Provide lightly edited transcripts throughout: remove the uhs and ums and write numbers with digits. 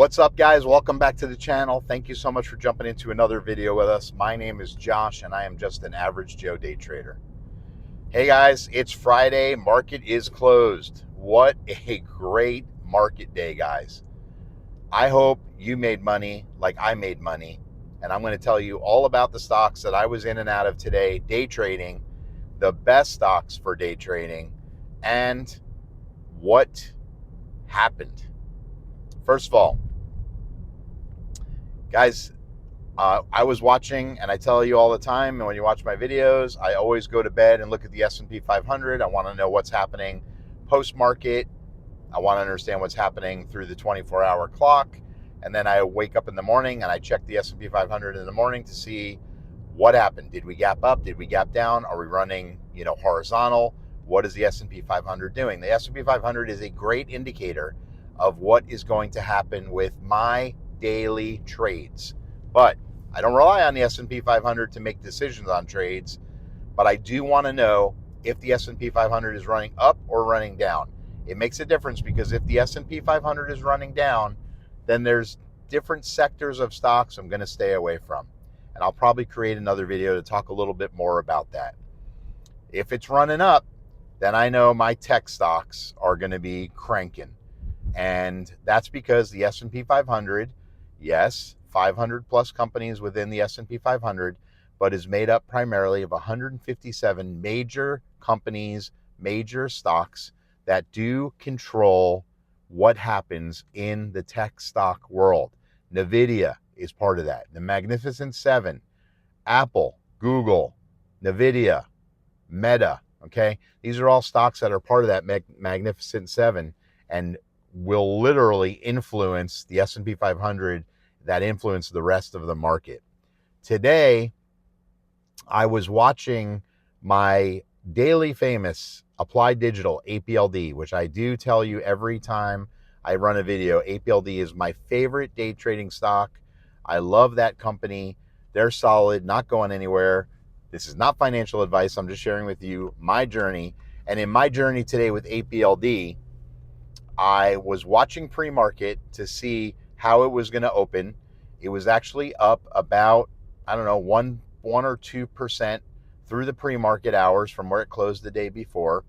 What's up, guys? Welcome back to the channel. Thank you so much for jumping into another video with us. My name is Josh and I am just an average Joe day trader. Hey guys, it's Friday. Market is closed. What a great market day, guys. I hope you made money like I made money, and I'm going to tell you all about the stocks that I was in and out of today day trading, the best stocks for day trading, and what happened. First of all, guys, I was watching, and I tell you all the time, and when you watch my videos, I always go to bed and look at the S&P 500. I want to know what's happening post-market. I want to understand what's happening through the 24-hour clock. And then I wake up in the morning and I check the S&P 500 in the morning to see what happened. Did we gap up? Did we gap down? Are we running, horizontal? What is the S&P 500 doing? The S&P 500 is a great indicator of what is going to happen with my daily trades. But I don't rely on the S&P 500 to make decisions on trades, but I do want to know if the S&P 500 is running up or running down. It makes a difference because if the S&P 500 is running down, then there's different sectors of stocks I'm going to stay away from. And I'll probably create another video to talk a little bit more about that. If it's running up, then I know my tech stocks are going to be cranking. And that's because the S&P 500, yes, 500 plus companies within the S&P 500, but is made up primarily of 157 major companies, major stocks that do control what happens in the tech stock world. NVIDIA is part of that. The Magnificent Seven, Apple, Google, NVIDIA, Meta, okay? These are all stocks that are part of that Magnificent Seven and will literally influence the S&P 500 that influence the rest of the market. Today, I was watching my daily famous Applied Digital, APLD, which I do tell you every time I run a video. APLD is my favorite day trading stock. I love that company. They're solid, not going anywhere. This is not financial advice. I'm just sharing with you my journey. And in my journey today with APLD, I was watching pre-market to see how it was going to open. It was actually up about, I don't know, 1 or 2% through the pre-market hours from where it closed the day before.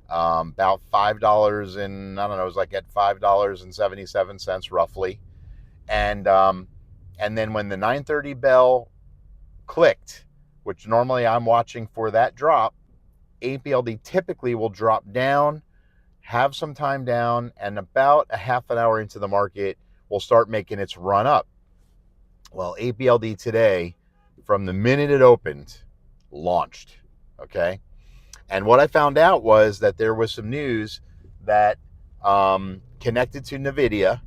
About $5 and I don't know, it was like at $5.77 roughly. And then when the 9:30 bell clicked, which normally I'm watching for that drop, APLD typically will drop down, have some time down, and about a half an hour into the market will start making its run up. Well, APLD today, from the minute it opened, launched, okay? And what I found out was that there was some news that connected to NVIDIA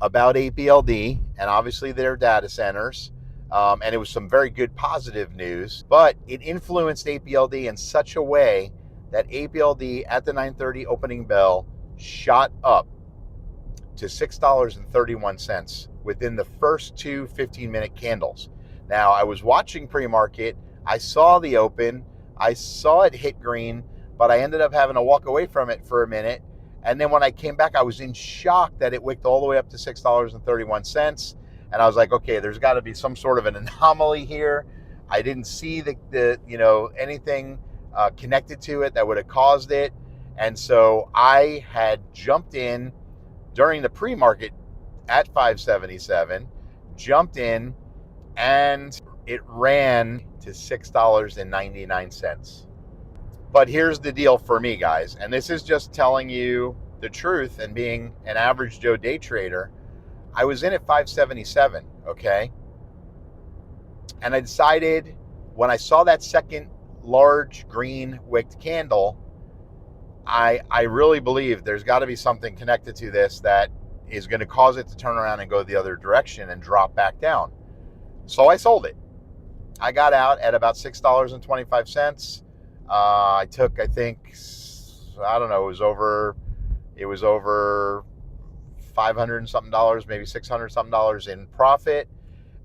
about APLD and obviously their data centers. And it was some very good positive news, but it influenced APLD in such a way that APLD at the 9:30 opening bell shot up to $6.31 within the first two 15-minute candles. Now, I was watching pre-market. I saw the open. I saw it hit green, but I ended up having to walk away from it for a minute. And then when I came back, I was in shock that it wicked all the way up to $6.31. And I was like, okay, there's got to be some sort of an anomaly here. I didn't see the anything connected to it that would have caused it. And so I had jumped in during the pre-market at 577, jumped in, and it ran to $6.99. But here's the deal for me, guys, and this is just telling you the truth and being an average Joe day trader. I was in at 577, okay? And I decided when I saw that second large green wicked candle, I really believe there's got to be something connected to this that is going to cause it to turn around and go the other direction and drop back down. So I sold it. I got out at about $6.25. I took, I think, I don't know, it was over 500 and something dollars, maybe 600 something dollars in profit.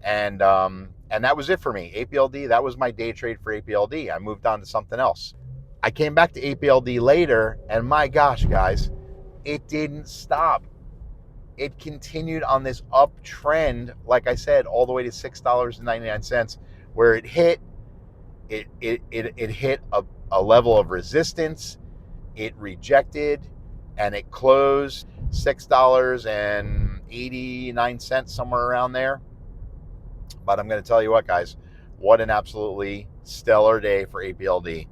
And that was it for me. APLD, that was my day trade for APLD. I moved on to something else. I came back to APLD later, and my gosh, guys, it didn't stop. it continued on this uptrend, like I said, all the way to $6.99, where it hit a level of resistance. It rejected, and it closed $6.89, somewhere around there. But I'm going to tell you what, guys, what an absolutely stellar day for APLD.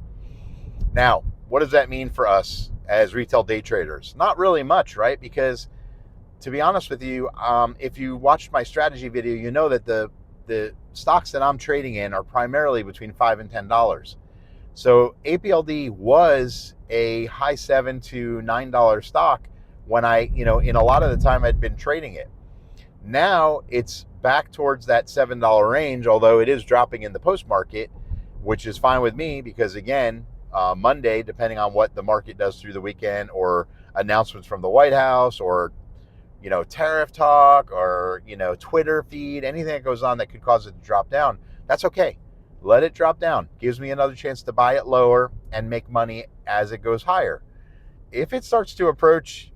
Now, what does that mean for us as retail day traders? Not really much, right? Because to be honest with you, if you watched my strategy video, you know that the stocks that I'm trading in are primarily between $5 and $10. So APLD was a high $7 to $9 stock when I, in a lot of the time I'd been trading it. Now it's back towards that $7 range, although it is dropping in the post market, which is fine with me because, again, Monday, depending on what the market does through the weekend or announcements from the White House or, tariff talk or, Twitter feed, anything that goes on that could cause it to drop down, that's okay. Let it drop down. Gives me another chance to buy it lower and make money as it goes higher. If it starts to approach,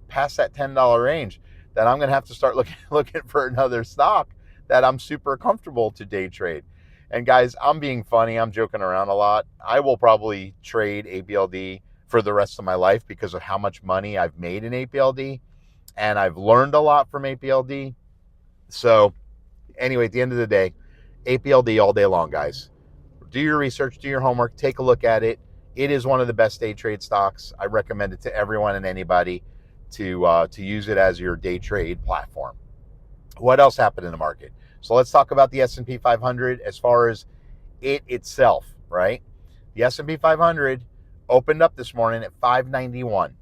past that $10 range, then I'm going to have to start looking for another stock that I'm super comfortable to day trade. And guys, I'm being funny. I'm joking around a lot. I will probably trade APLD for the rest of my life because of how much money I've made in APLD. And I've learned a lot from APLD. So anyway, at the end of the day, APLD all day long, guys. Do your research, do your homework, take a look at it. It is one of the best day trade stocks. I recommend it to everyone and anybody to use it as your day trade platform. What else happened in the market? So let's talk about the S&P 500 as far as it itself, right? The S&P 500 opened up this morning at 591,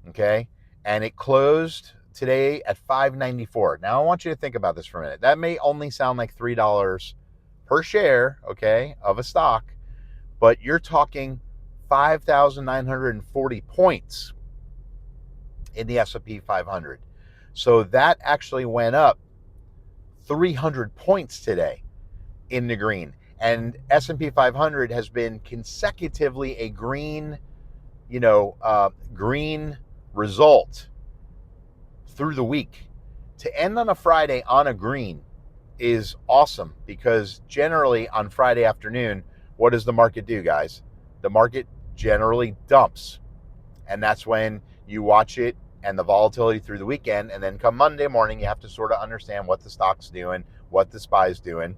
okay? And it closed today at 594. Now, I want you to think about this for a minute. That may only sound like $3 per share, okay, of a stock, but you're talking 5,940 points in the S&P 500. So that actually went up 300 points today in the green. And S&P 500 has been consecutively a green, green result through the week. To end on a Friday on a green is awesome because generally on Friday afternoon, what does the market do, guys? The market generally dumps. And that's when you watch it and the volatility through the weekend. And then come Monday morning, you have to sort of understand what the stock's doing, what the SPY's doing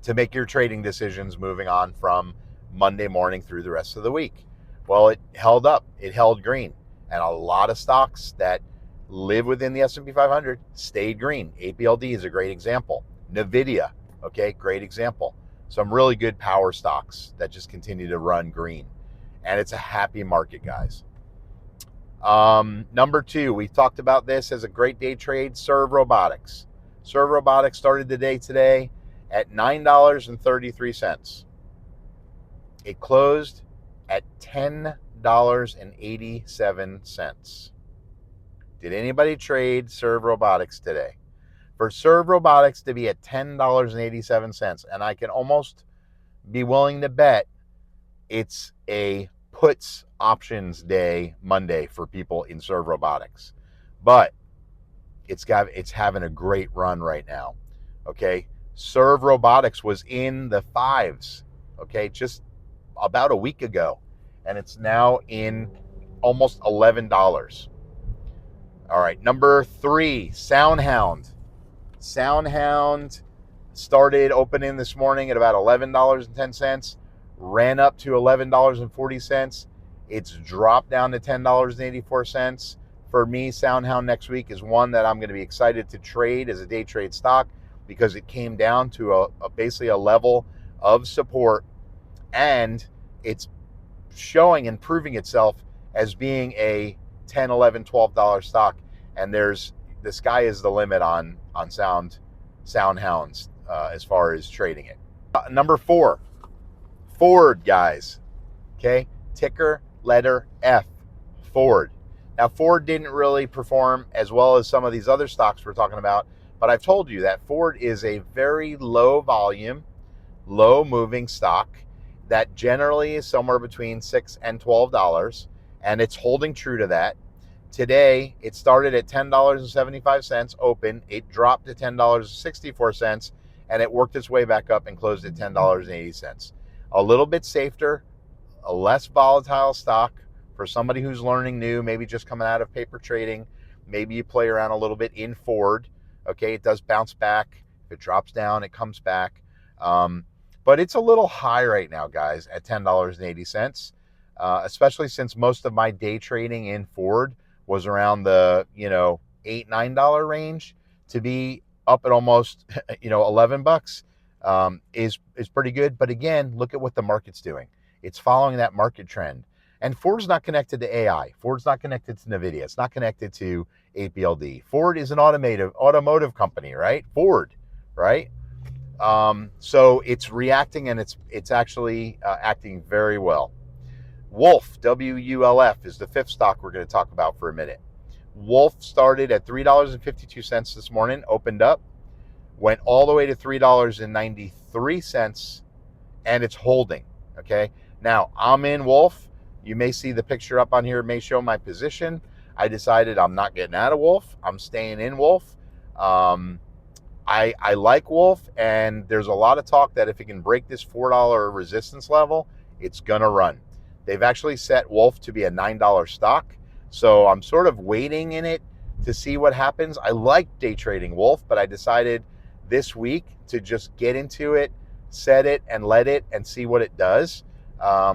to make your trading decisions moving on from Monday morning through the rest of the week. Well, it held up. It held green. And a lot of stocks that live within the S&P 500 stayed green. APLD is a great example. NVIDIA, okay, great example. Some really good power stocks that just continue to run green. And it's a happy market, guys. Number two, we talked about this as a great day trade, Serve Robotics. Serve Robotics started the day today at $9.33. It closed at $10.87. Did anybody trade Serve Robotics today? For Serve Robotics to be at $10.87, and I can almost be willing to bet it's a puts options day Monday for people in Serve Robotics. But it's having a great run right now. Okay. Serve Robotics was in the fives, okay, just about a week ago, and it's now in almost $11. All right, number three, SoundHound. SoundHound started opening this morning at about $11.10, ran up to $11.40. It's dropped down to $10.84. For me, SoundHound next week is one that I'm going to be excited to trade as a day trade stock because it came down to basically a level of support, and it's showing and proving itself as being a $10, $11, $12 stock. And the sky is the limit on SoundHounds as far as trading it. Number four, Ford, guys. Okay, ticker letter F, Ford. Now, Ford didn't really perform as well as some of these other stocks we're talking about, but I've told you that Ford is a very low volume, low moving stock that generally is somewhere between $6 and $12, and it's holding true to that. Today, it started at $10.75 open. It dropped to $10.64, and it worked its way back up and closed at $10.80. A little bit safer, a less volatile stock for somebody who's learning new, maybe just coming out of paper trading. Maybe you play around a little bit in Ford. Okay, it does bounce back. If it drops down, it comes back. But it's a little high right now, guys, at $10.80, especially since most of my day trading in Ford was around the, $8, $9 range. To be up at almost, $11 is pretty good. But again, look at what the market's doing. It's following that market trend. And Ford's not connected to AI. Ford's not connected to NVIDIA. It's not connected to APLD. Ford is an automotive company, right? Ford, right? So it's reacting, and it's actually acting very well. Wolf, WULF, is the fifth stock we're going to talk about for a minute. Wolf started at $3.52 this morning, opened up, went all the way to $3.93, and it's holding. Okay. Now, I'm in Wolf. You may see the picture up on here. It may show my position. I decided I'm not getting out of Wolf. I'm staying in Wolf. I like Wolf, and there's a lot of talk that if it can break this $4 resistance level, it's going to run. They've actually set Wolf to be a $9 stock, so I'm sort of waiting in it to see what happens. I like day trading Wolf, but I decided this week to just get into it, set it, and let it, and see what it does.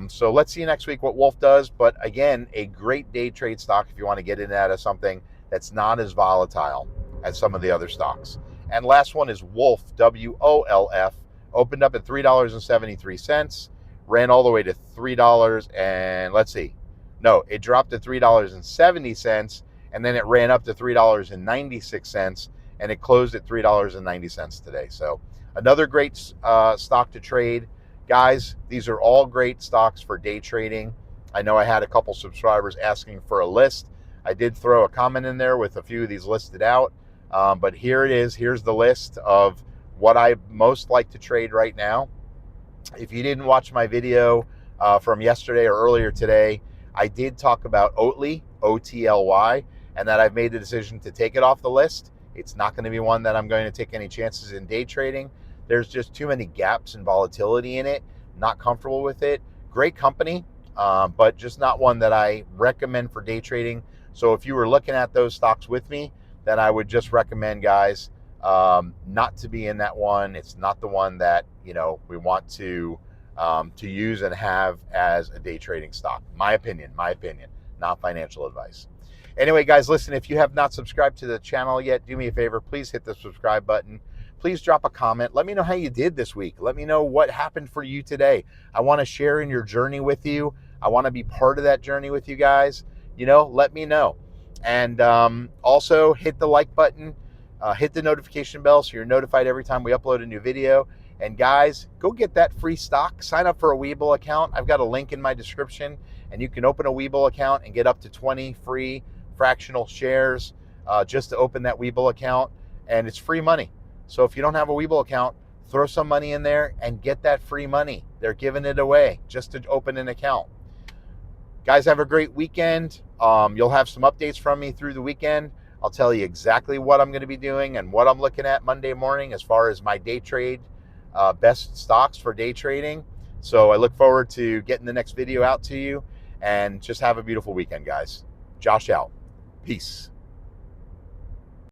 So let's see next week what Wolf does. But again, a great day trade stock if you want to get in out of something that's not as volatile as some of the other stocks. And last one is Wolf, WOLF, opened up at $3.73, ran all the way to $3, and let's see. No, it dropped to $3.70, and then it ran up to $3.96, and it closed at $3.90 today. So another great stock to trade. Guys, these are all great stocks for day trading. I know I had a couple subscribers asking for a list. I did throw a comment in there with a few of these listed out. But here it is. Here's the list of what I most like to trade right now. If you didn't watch my video from yesterday or earlier today, I did talk about Oatly, OTLY, and that I've made the decision to take it off the list. It's not going to be one that I'm going to take any chances in day trading. There's just too many gaps and volatility in it. Not comfortable with it. Great company, but just not one that I recommend for day trading. So if you were looking at those stocks with me, then I would just recommend, guys, not to be in that one. It's not the one that we want to use and have as a day trading stock. My opinion, not financial advice. Anyway, guys, listen, if you have not subscribed to the channel yet, do me a favor, please hit the subscribe button. Please drop a comment. Let me know how you did this week. Let me know what happened for you today. I want to share in your journey with you. I want to be part of that journey with you guys. Let me know. And also hit the like button, hit the notification bell so you're notified every time we upload a new video. And guys, go get that free stock. Sign up for a Webull account. I've got a link in my description, and you can open a Webull account and get up to 20 free fractional shares just to open that Webull account. And it's free money. So if you don't have a Webull account, throw some money in there and get that free money. They're giving it away just to open an account. Guys, have a great weekend. You'll have some updates from me through the weekend. I'll tell you exactly what I'm going to be doing and what I'm looking at Monday morning as far as my day trade, best stocks for day trading. So I look forward to getting the next video out to you, and just have a beautiful weekend, guys. Josh out. Peace.